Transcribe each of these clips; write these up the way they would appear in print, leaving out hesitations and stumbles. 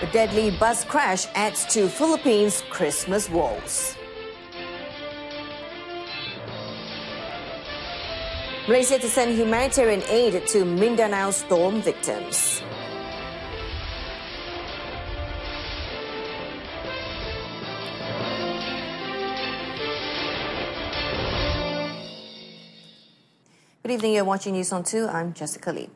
A deadly bus crash adds to Philippines' Christmas woes. Malaysia to send humanitarian aid to Mindanao storm victims. Good evening, you're watching News on 2. I'm Jessica Lee.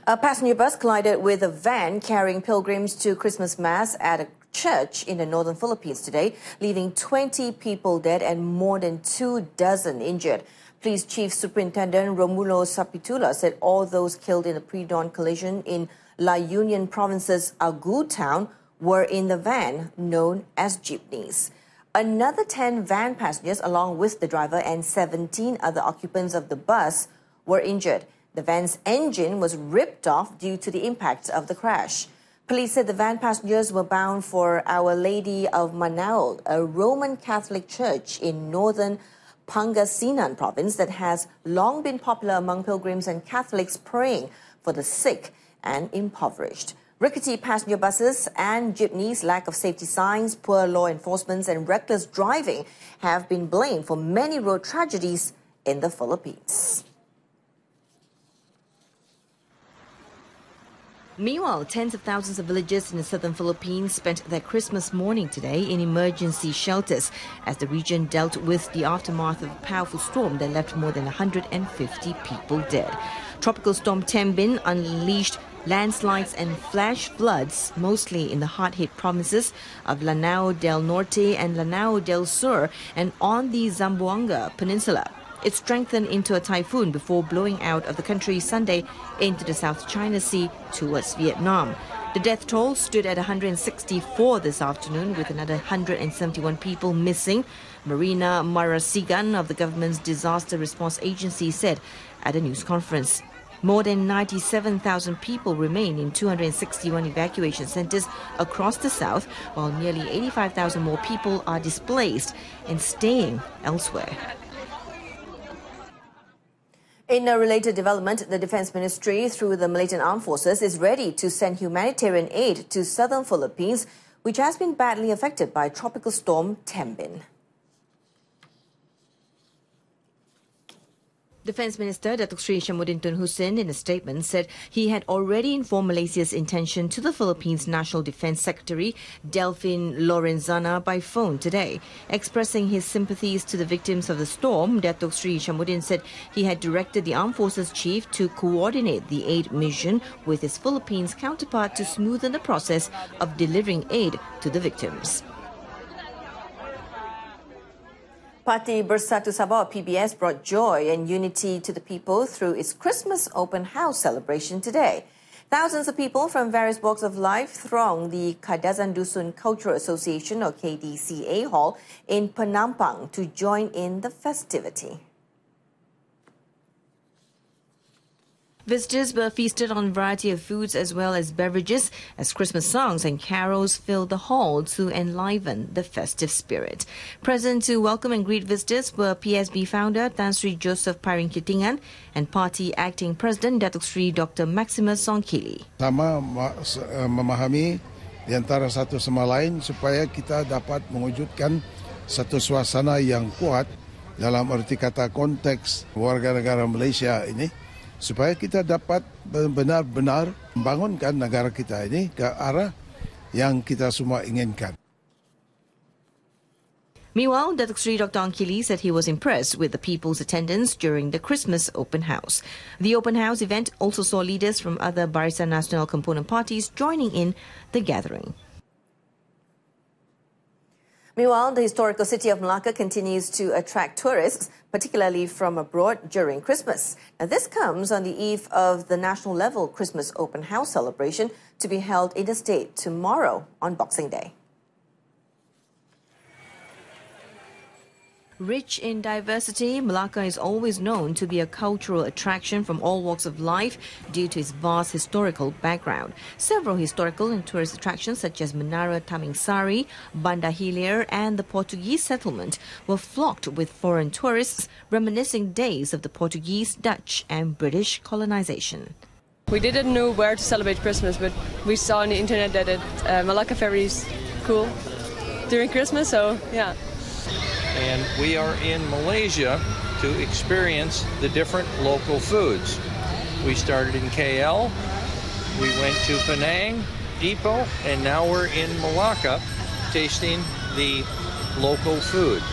A passenger bus collided with a van carrying pilgrims to Christmas Mass at a church in the northern Philippines today, leaving 20 people dead and more than 24 injured. Police Chief Superintendent Romulo Sapitula said all those killed in the pre-dawn collision in La Union Province's Agu town were in the van, known as jeepneys. Another 10 van passengers, along with the driver and 17 other occupants of the bus, were injured. The van's engine was ripped off due to the impact of the crash. Police said the van passengers were bound for Our Lady of Manaoag, a Roman Catholic church in northern Pangasinan province that has long been popular among pilgrims and Catholics praying for the sick and impoverished. Rickety passenger buses and jeepneys, lack of safety signs, poor law enforcement and reckless driving have been blamed for many road tragedies in the Philippines. Meanwhile, tens of thousands of villagers in the southern Philippines spent their Christmas morning today in emergency shelters as the region dealt with the aftermath of a powerful storm that left more than 150 people dead. Tropical storm Tembin unleashed landslides and flash floods, mostly in the hard-hit provinces of Lanao del Norte and Lanao del Sur and on the Zamboanga Peninsula. It strengthened into a typhoon before blowing out of the country Sunday into the South China Sea towards Vietnam. The death toll stood at 164 this afternoon, with another 171 people missing. Marina Marasigan of the government's disaster response agency said at a news conference. More than 97,000 people remain in 261 evacuation centers across the south, while nearly 85,000 more people are displaced and staying elsewhere. In a related development, the Defense Ministry, through the Malaysian Armed Forces, is ready to send humanitarian aid to southern Philippines, which has been badly affected by Tropical Storm Tembin. Defence Minister Datuk Seri Syamuddin Tun Hussein in a statement said he had already informed Malaysia's intention to the Philippines National Defence Secretary Delphine Lorenzana by phone today. Expressing his sympathies to the victims of the storm, Datuk Seri Syamuddin said he had directed the Armed Forces Chief to coordinate the aid mission with his Philippines counterpart to smoothen the process of delivering aid to the victims. Parti Bersatu Sabah PBS brought joy and unity to the people through its Christmas open house celebration today. Thousands of people from various walks of life thronged the Kadazan Dusun Cultural Association or KDCA Hall in Penampang to join in the festivity. Visitors were feasted on a variety of foods as well as beverages as Christmas songs and carols filled the hall to enliven the festive spirit. Present to welcome and greet visitors were PSB founder Tan Sri Joseph Piring Kitingan and party acting president Datuk Sri Dr. Maximus Songkili. Sama memahami di antara satu sama lain supaya kita dapat mewujudkan satu suasana yang kuat dalam arti kata konteks warga negara Malaysia ini, supaya kita dapat benar-benar membangunkan negara kita ini ke arah yang kita semua inginkan. Meanwhile, Datuk Sri Dr. Ankili said he was impressed with the people's attendance during the Christmas open house. The open house event also saw leaders from other Barisan Nasional component parties joining in the gathering. Meanwhile, the historical city of Melaka continues to attract tourists, particularly from abroad during Christmas. Now, this comes on the eve of the national level Christmas open house celebration to be held in the state tomorrow on Boxing Day. Rich in diversity, Melaka is always known to be a cultural attraction from all walks of life due to its vast historical background. Several historical and tourist attractions such as Menara Taming Sari, Banda Hilir and the Portuguese settlement were flocked with foreign tourists reminiscing days of the Portuguese, Dutch and British colonization. We didn't know where to celebrate Christmas, but we saw on the internet that Melaka Ferry is cool during Christmas, so yeah. And we are in Malaysia to experience the different local foods. We started in KL, we went to Penang, Ipoh, and now we're in Melaka tasting the local food.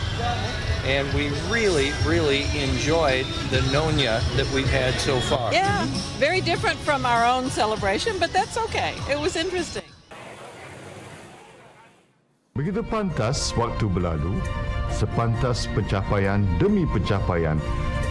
And we really, really enjoyed the Nonya that we've had so far. Yeah, very different from our own celebration, but that's okay. It was interesting. Begitu pantas waktu berlalu, sepantas pencapaian demi pencapaian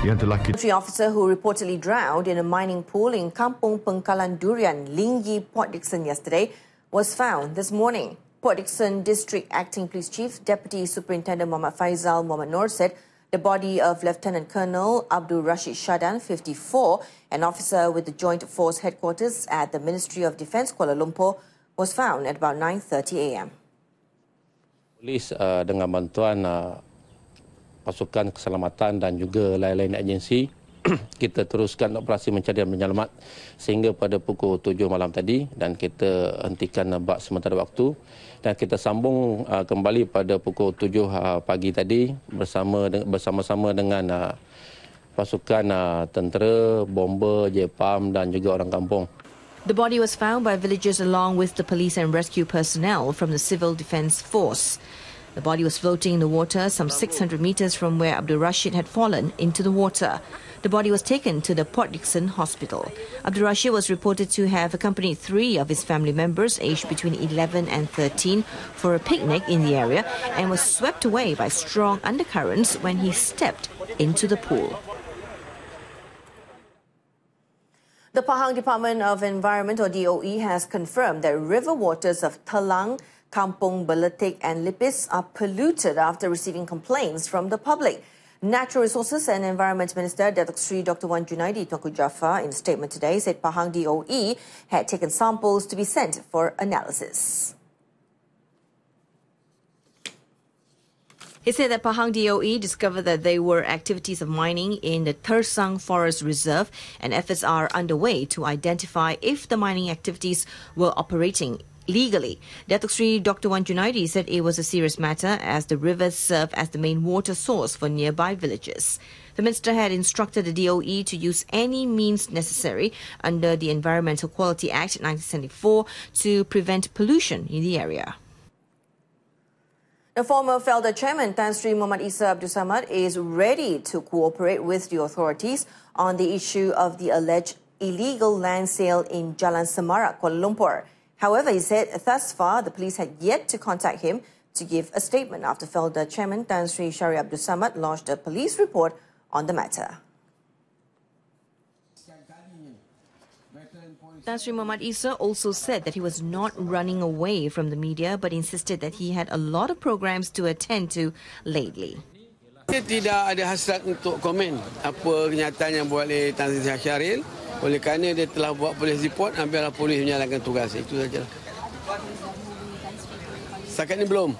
yang telah kita... Military officer who reportedly drowned in a mining pool in Kampung Pengkalan Durian, Lingi, Port Dickson yesterday was found this morning. Port Dickson District Acting Police Chief Deputy Superintendent Muhammad Faizal Muhammad Noor said the body of Lieutenant Colonel Abdul Rashid Shadan, 54, an officer with the Joint Force Headquarters at the Ministry of Defence Kuala Lumpur, was found at about 9:30 a.m. Polis dengan bantuan pasukan keselamatan dan juga lain-lain agensi, kita teruskan operasi mencari dan menyelamat sehingga pada pukul 7 malam tadi dan kita hentikan bak sementara waktu dan kita sambung kembali pada pukul 7 pagi tadi bersama-sama dengan pasukan tentera, bomber, JPAM dan juga orang kampung. The body was found by villagers along with the police and rescue personnel from the Civil Defence Force. The body was floating in the water some 600 metres from where Abdul Rashid had fallen into the water. The body was taken to the Port Dickson Hospital. Abdul Rashid was reported to have accompanied 3 of his family members aged between 11 and 13 for a picnic in the area and was swept away by strong undercurrents when he stepped into the pool. The Pahang Department of Environment, or DOE, has confirmed that river waters of Telang, Kampung Beletik and Lipis are polluted after receiving complaints from the public. Natural Resources and Environment Minister Datuk Sri Dr. Wan Junaidi Tunku Jaafar, in a statement today, said Pahang DOE had taken samples to be sent for analysis. He said that Pahang DOE discovered that there were activities of mining in the Tersang Forest Reserve and efforts are underway to identify if the mining activities were operating legally. Datuk Sri Dr. Wan Junaidi said it was a serious matter as the rivers serve as the main water source for nearby villages. The minister had instructed the DOE to use any means necessary under the Environmental Quality Act 1974 to prevent pollution in the area. The former Felder chairman, Tan Sri Muhammad Isa Abdul Samad, is ready to cooperate with the authorities on the issue of the alleged illegal land sale in Jalan Semarak, Kuala Lumpur. However, he said thus far the police had yet to contact him to give a statement after Felder chairman Tan Sri Shari Abdul Samad lodged a police report on the matter. Tan Sri Muhammad Isa also said that he was not running away from the media but insisted that he had a lot of programs to attend to lately. Saya tidak ada hasrat untuk komen apa kenyataan yang buat oleh Tan Sri Syaril. Oleh kerana dia telah buat polis report, biarlah polis menjalankan tugas. Itu saja. Setakat ni belum.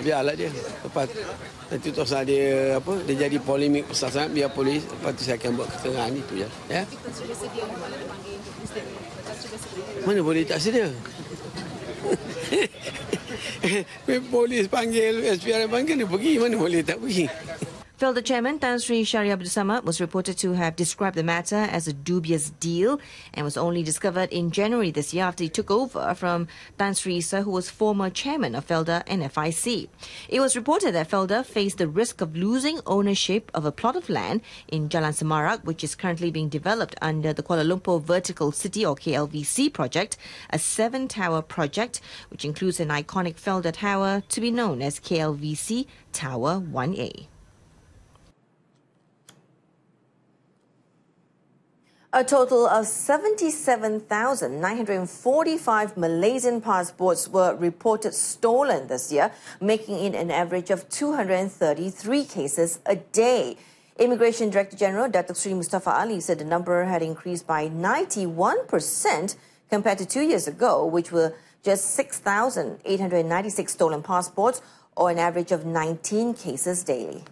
Biarlah dia. Lepas nanti tosah dia dia jadi polemik besar sangat, biar polis, lepas tu saya akan buat keterangan itu je. Ya. Mana boleh tak sedia? Polis panggil, SPRM panggil, dia pergi. Mana boleh tak pergi? Felder chairman Tan Sri Shari Abdul Samad was reported to have described the matter as a dubious deal and was only discovered in January this year after he took over from Tan Sri Isa, who was former chairman of Felder and FIC. It was reported that Felder faced the risk of losing ownership of a plot of land in Jalan Semarak, which is currently being developed under the Kuala Lumpur Vertical City, or KLVC project, a 7-tower project which includes an iconic Felder tower to be known as KLVC Tower 1A. A total of 77,945 Malaysian passports were reported stolen this year, making it an average of 233 cases a day. Immigration Director General Datuk Sri Mustafa Ali said the number had increased by 91% compared to 2 years ago, which were just 6,896 stolen passports, or an average of 19 cases daily.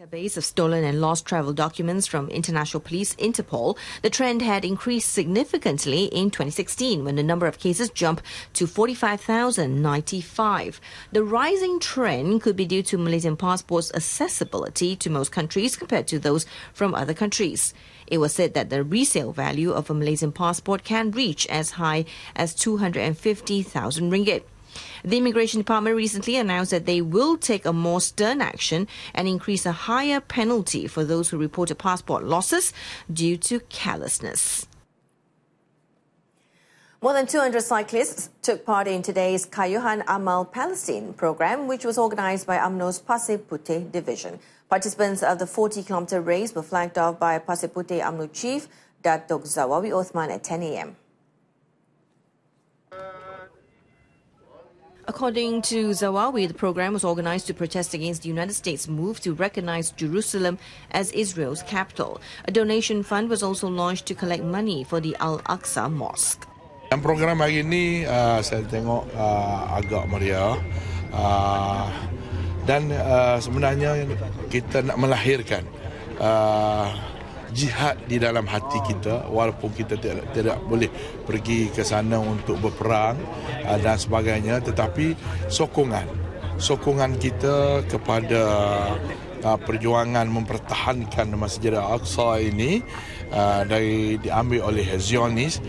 Database of stolen and lost travel documents from International Police Interpol, the trend had increased significantly in 2016 when the number of cases jumped to 45,095. The rising trend could be due to Malaysian passports' accessibility to most countries compared to those from other countries. It was said that the resale value of a Malaysian passport can reach as high as 250,000 ringgit. The Immigration Department recently announced that they will take a more stern action and increase a higher penalty for those who reported passport losses due to carelessness. More than 200 cyclists took part in today's Kayuhan Amal Palestine program, which was organized by UMNO's Pasir Putih division. Participants of the 40-kilometer race were flagged off by Pasir Putih UMNO chief Datuk Zawawi Othman at 10 a.m. According to Zawawi, the program was organized to protest against the United States' move to recognize Jerusalem as Israel's capital. A donation fund was also launched to collect money for the Al-Aqsa Mosque. Program hari ini saya tengok agak meriah dan sebenarnya kita nak melahirkan jihad di dalam hati kita walaupun kita tidak boleh pergi ke sana untuk berperang dan sebagainya, tetapi sokongan kita kepada perjuangan mempertahankan Masjid Al-Aqsa ini diambil oleh Zionis.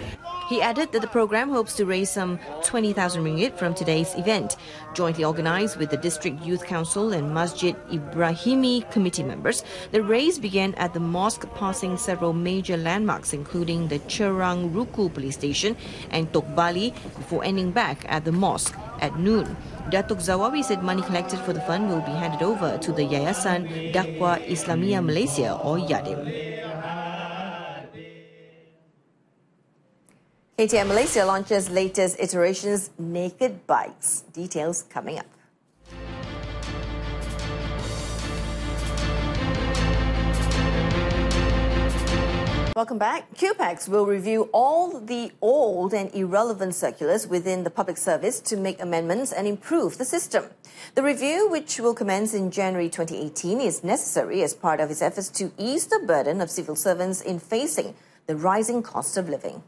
He added that the program hopes to raise some 20,000 ringgit from today's event. Jointly organized with the District Youth Council and Masjid Ibrahimi committee members, the race began at the mosque, passing several major landmarks including the Cherang Ruku police station and Tok Bali before ending back at the mosque at noon. Datuk Zawawi said money collected for the fund will be handed over to the Yayasan Dakwah Islamiyah Malaysia or YADIM. KTM Malaysia launches latest iterations naked bikes. Details coming up. Welcome back. QPAX will review all the old and irrelevant circulars within the public service to make amendments and improve the system. The review, which will commence in January 2018, is necessary as part of its efforts to ease the burden of civil servants in facing the rising cost of living.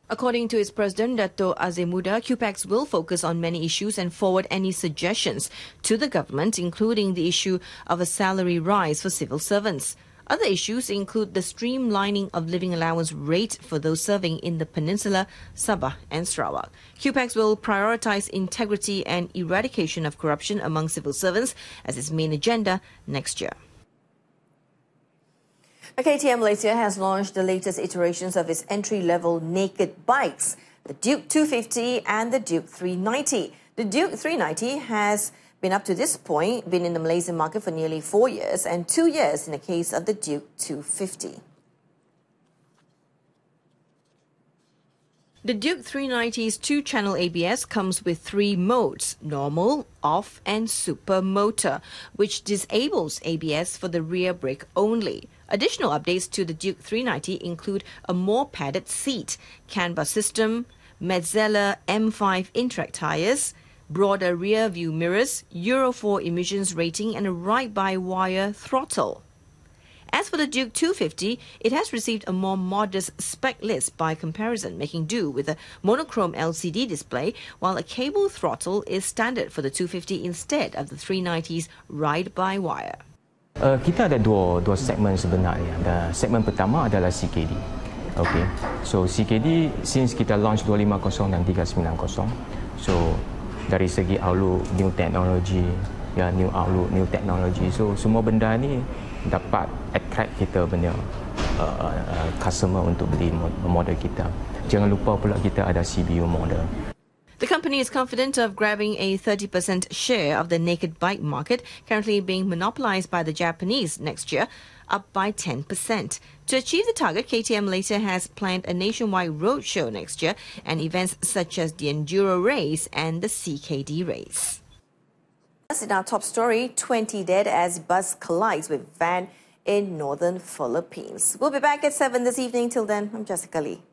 According to its president, Dato' Azimuddin, QPAX will focus on many issues and forward any suggestions to the government, including the issue of a salary rise for civil servants. Other issues include the streamlining of living allowance rate for those serving in the Peninsula, Sabah and Sarawak. QPAX will prioritise integrity and eradication of corruption among civil servants as its main agenda next year. KTM Malaysia has launched the latest iterations of its entry-level naked bikes, the Duke 250 and the Duke 390. The Duke 390 has been up to this point been in the Malaysian market for nearly 4 years and 2 years in the case of the Duke 250. The Duke 390's 2-channel ABS comes with 3 modes: normal, off and super motor, which disables ABS for the rear brake only. Additional updates to the Duke 390 include a more padded seat, CAN bus system, Metzeler M5 Interact tyres, broader rear view mirrors, Euro 4 emissions rating and a ride-by-wire throttle. As for the Duke 250, it has received a more modest spec list by comparison, making do with a monochrome LCD display, while a cable throttle is standard for the 250 instead of the 390's ride-by-wire. Kita ada dua segmen sebenarnya. Dan segmen pertama adalah CKD. Okay. So CKD since kita launch 250 dan 390. So dari segi outlook new technology, new outlook new technology. So semua benda ni dapat attract kita punya customer untuk beli model kita. Jangan lupa pula kita ada CBU model. The company is confident of grabbing a 30% share of the naked bike market, currently being monopolized by the Japanese next year, up by 10%. To achieve the target, KTM Malaysia has planned a nationwide roadshow next year and events such as the Enduro Race and the CKD Race. In our top story, 20 dead as bus collides with van in northern Philippines. We'll be back at 7 this evening. Till then, I'm Jessica Lee.